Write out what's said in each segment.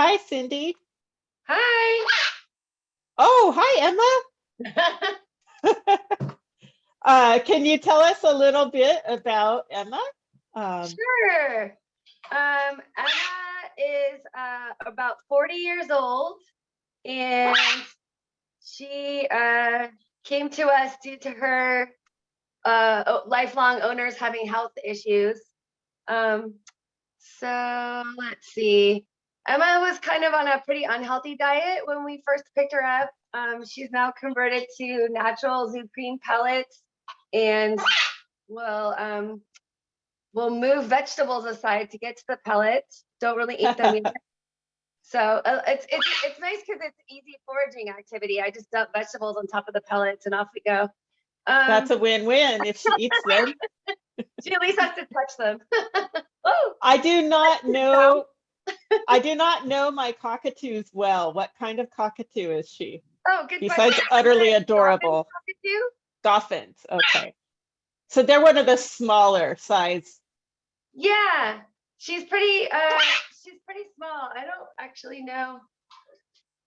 Hi, Cindy. Hi. Oh, hi, Emma. Can you tell us a little bit about Emma? Sure. Emma is about 40 years old, and she came to us due to her lifelong owners having health issues. So let's see. Emma was kind of on a pretty unhealthy diet when we first picked her up. She's now converted to natural Zucrine pellets, and we'll move vegetables aside to get to the pellets. Don't really eat them either. So it's nice because it's easy foraging activity. I just dump vegetables on top of the pellets and off we go. That's a win-win if she eats them. She at least has to touch them. Oh, I do not know my cockatoos well. What kind of cockatoo is she? Oh, good Besides question. utterly adorable. Goffins. Okay. So they're one of the smaller size. Yeah, she's pretty small. I don't actually know.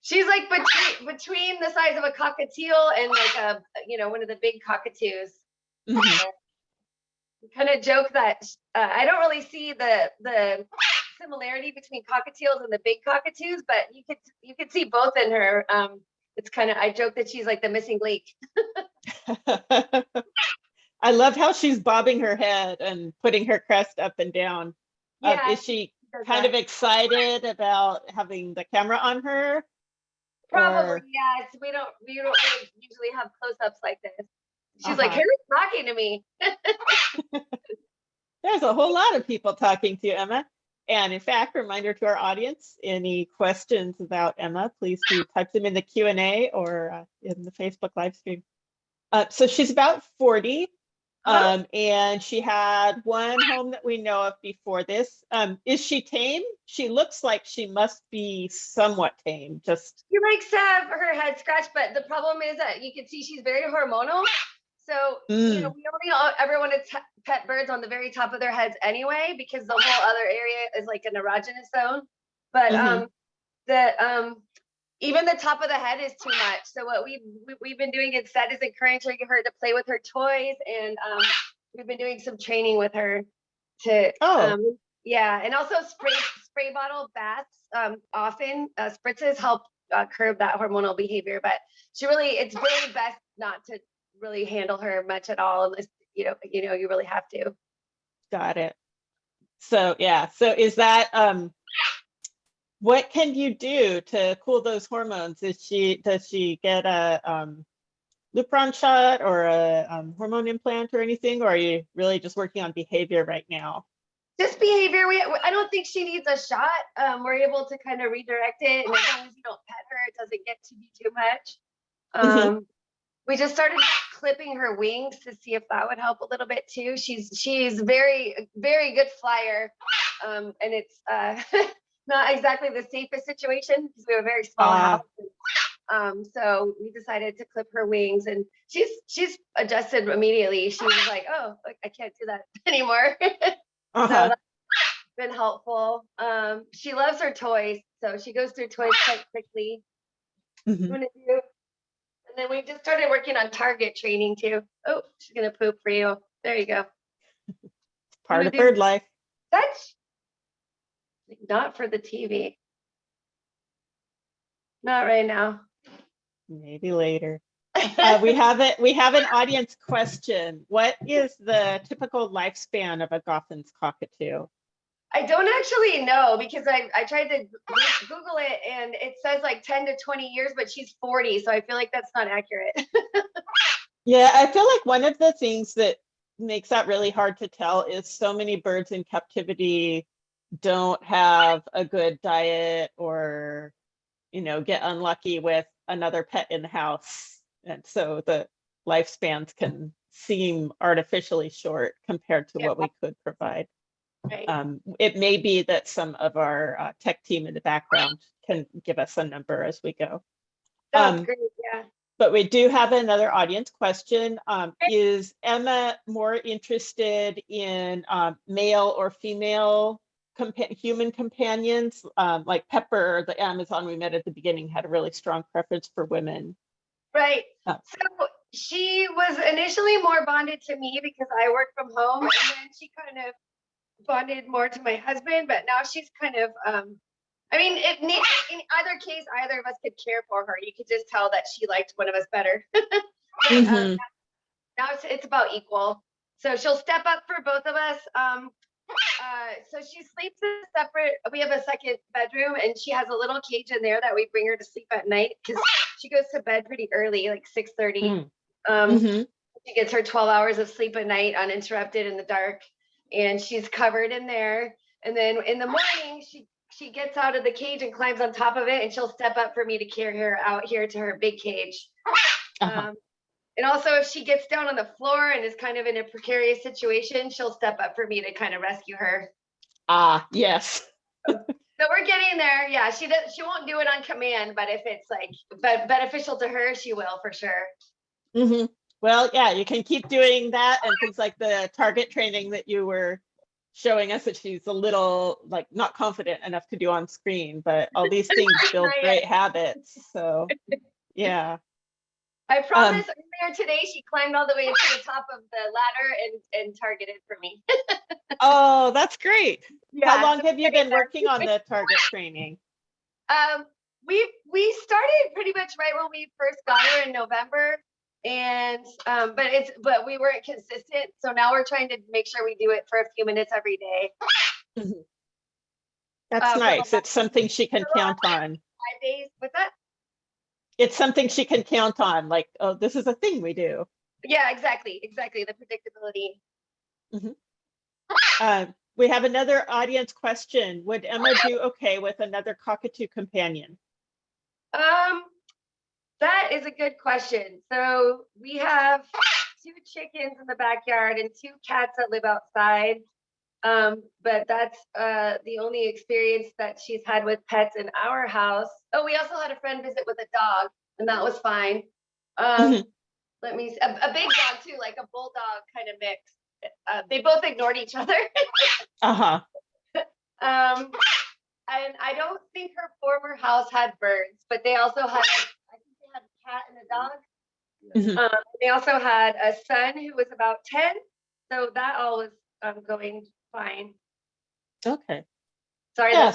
She's like between the size of a cockatiel and like one of the big cockatoos. Mm-hmm. Kind of joke that I don't really see the similarity between cockatiels and the big cockatoos, but you could see both in her. It's kind of, I joke that she's like the missing link. I love how she's bobbing her head and putting her crest up and down. Yeah, is she kind of excited about having the camera on her? Probably, yes. We don't really usually have close-ups like this. She's like, who's talking to me? There's a whole lot of people talking to you, Emma. And in fact, reminder to our audience, any questions about Emma, please do type them in the Q&A or in the Facebook live stream. So she's about 40. And she had one home that we know of before this. Is she tame? She looks like she must be somewhat tame. Just she likes to have her head scratched, but the problem is that you can see she's very hormonal. So we only ever want to pet birds on the very top of their heads anyway, because the whole other area is like an erogenous zone. But even the top of the head is too much. So what we've been doing instead is encouraging her to play with her toys, and we've been doing some training with her to and also spray bottle baths often. Spritzes help curb that hormonal behavior, but it's really best not to really handle her much at all unless you really have to. Got it. So so is that what can you do to cool those hormones? Does she get a Lupron shot or a hormone implant or anything, or are you really just working on behavior right now? Just behavior. I don't think she needs a shot. We're able to kind of redirect it, and as long as you don't pet her, it doesn't get to be too much. We just started clipping her wings to see if that would help a little bit too. She's very, very good flyer, and it's not exactly the safest situation because we have a very small house. So we decided to clip her wings, and she's adjusted immediately. She was like, "Oh, I can't do that anymore." So that's been helpful. She loves her toys, so she goes through toys quite quickly. And then we just started working on target training too. Oh, she's gonna poop for you. There you go. Part of bird life. Touch. Not for the TV. Not right now. Maybe later. We have an audience question. What is the typical lifespan of a Goffins cockatoo? I don't actually know because I tried to Google it and it says like 10 to 20 years, but she's 40, so I feel like that's not accurate. Yeah, I feel like one of the things that makes that really hard to tell is so many birds in captivity don't have a good diet or get unlucky with another pet in the house, and so the lifespans can seem artificially short compared to what we could provide. Right. It may be that some of our tech team in the background can give us a number as we go. That's great, yeah. But we do have another audience question. Is Emma more interested in male or female human companions, like Pepper, the Amazon we met at the beginning, had a really strong preference for women. Right. Oh. So she was initially more bonded to me because I work from home, and then she kind of bonded more to my husband. But now she's kind of, I mean, in either case, either of us could care for her. You could just tell that she liked one of us better. But, now it's about equal. So she'll step up for both of us. So she sleeps in a separate, we have a second bedroom, and she has a little cage in there that we bring her to sleep at night because she goes to bed pretty early, like 6:30. She gets her 12 hours of sleep a night uninterrupted in the dark, and she's covered in there. And then in the morning, she gets out of the cage and climbs on top of it, and she'll step up for me to carry her out here to her big cage. And also, if she gets down on the floor and is kind of in a precarious situation, she'll step up for me to kind of rescue her. Yes. So we're getting there. Yeah, she won't do it on command, but if it's like beneficial to her, she will for sure. Well, yeah, you can keep doing that and things like the target training that you were showing us that she's a little like not confident enough to do on screen, but all these things build great habits. So yeah. I promise earlier today she climbed all the way to the top of the ladder and targeted for me. Oh, that's great. Yeah, how long have you been working on the target training? We started pretty much right when we first got her in November, and but we weren't consistent, so now we're trying to make sure we do it for a few minutes every day. That's nice. It's something she can count on. 5 days. What's that? It's something she can count on, like, oh, this is a thing we do. Yeah, exactly. The predictability. We have another audience question. Would Emma do okay with another cockatoo companion? That is a good question. So we have 2 chickens in the backyard and 2 cats that live outside. But that's the only experience that she's had with pets in our house. Oh, we also had a friend visit with a dog, and that was fine. Let me see, a big dog too, like a bulldog kind of mix. They both ignored each other. And I don't think her former house had birds, but they also had, I think they had a cat and a dog. They also had a son who was about 10, so that all was going fine. Okay. Sorry. Yeah.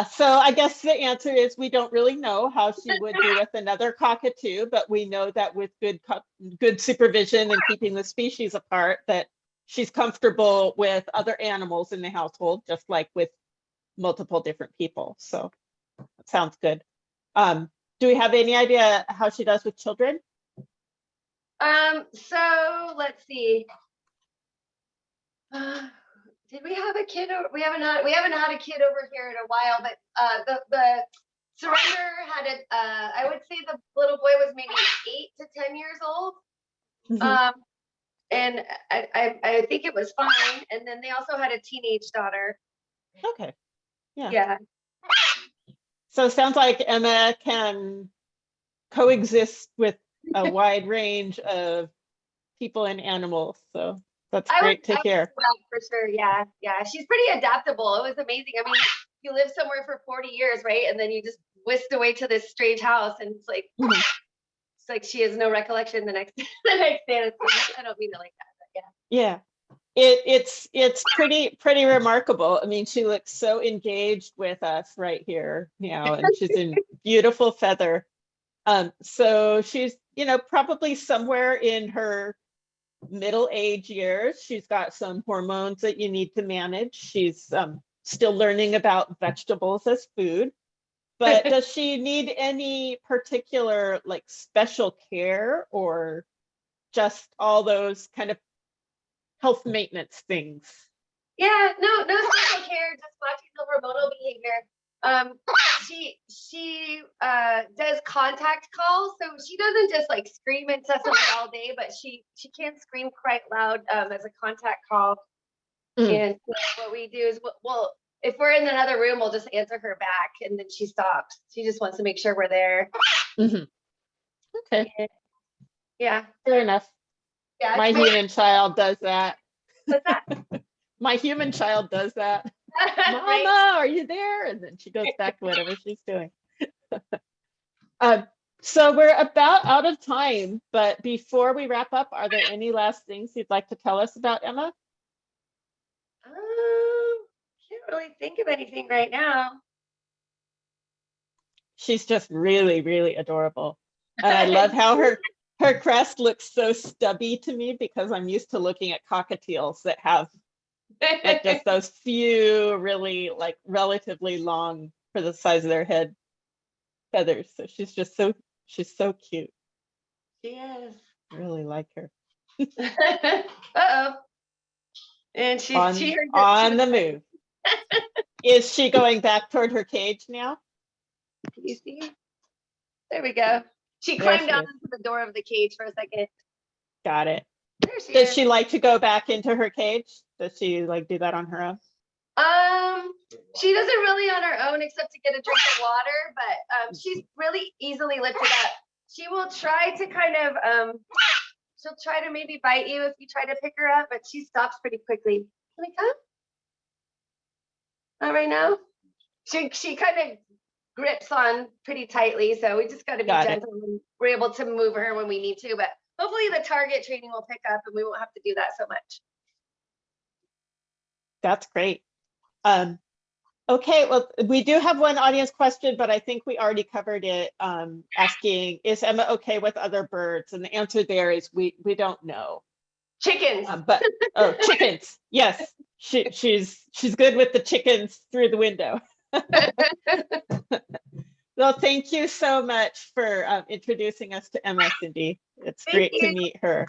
So I guess the answer is we don't really know how she would do with another cockatoo, but we know that with good supervision and keeping the species apart, that she's comfortable with other animals in the household, just like with multiple different people. So that sounds good. Do we have any idea how she does with children? So let's see. Did we have a kid? We haven't had a kid over here in a while, but the surrender had I would say the little boy was maybe 8 to 10 years old. And I think it was fine. And then they also had a teenage daughter. Okay. Yeah. Yeah. So it sounds like Emma can coexist with a wide range of people and animals. So that's great to hear. For sure. Yeah. She's pretty adaptable. It was amazing. I mean, you live somewhere for 40 years, right? And then you just whisked away to this strange house, and it's like it's like she has no recollection the next day. I don't mean it like that, but yeah. It's pretty remarkable. I mean, she looks so engaged with us right here now, and she's in beautiful feather. So she's, probably somewhere in her middle age years. She's got some hormones that you need to manage. She's still learning about vegetables as food. But does she need any particular like special care, or just all those kind of health maintenance things? Yeah, no special care, just watching the hormonal behavior. She does contact calls, so she doesn't just like scream incessantly all day, but she can scream quite loud as a contact call. And what we do is if we're in another room, we'll just answer her back, and then she stops. She just wants to make sure we're there. Okay. Yeah. Fair enough. Yeah. My human child does that. What's that? My human child does that. Mama, Right. are you there? And then she goes back to whatever she's doing. So we're about out of time, but before we wrap up, are there any last things you'd like to tell us about Emma? Can't really think of anything right now. She's just really, really adorable. And I love how her crest looks so stubby to me because I'm used to looking at cockatiels that have like just those few really like relatively long for the size of their head feathers. So she's so cute. She is. I really like her. Uh-oh. And she heard that she On was the move. Is she going back toward her cage now? You see? There we go. She There climbed she down is. into the door of the cage for a second. Got it. There she Does is. she like to go back into her cage? Does she like do that on her own? She doesn't really on her own except to get a drink of water, but she's really easily lifted up. She will try to kind of she'll try to maybe bite you if you try to pick her up, but she stops pretty quickly. Can we come? Not right now. She kind of grips on pretty tightly, so we just got to be gentle. And we're able to move her when we need to, but hopefully the target training will pick up and we won't have to do that so much. That's great. Okay, well, we do have one audience question, but I think we already covered it, asking, is Emma okay with other birds? And the answer there is we don't know. Chickens. Chickens. Yes, she's good with the chickens through the window. Well, thank you so much for introducing us to Emma, Cindy. It's great to meet her.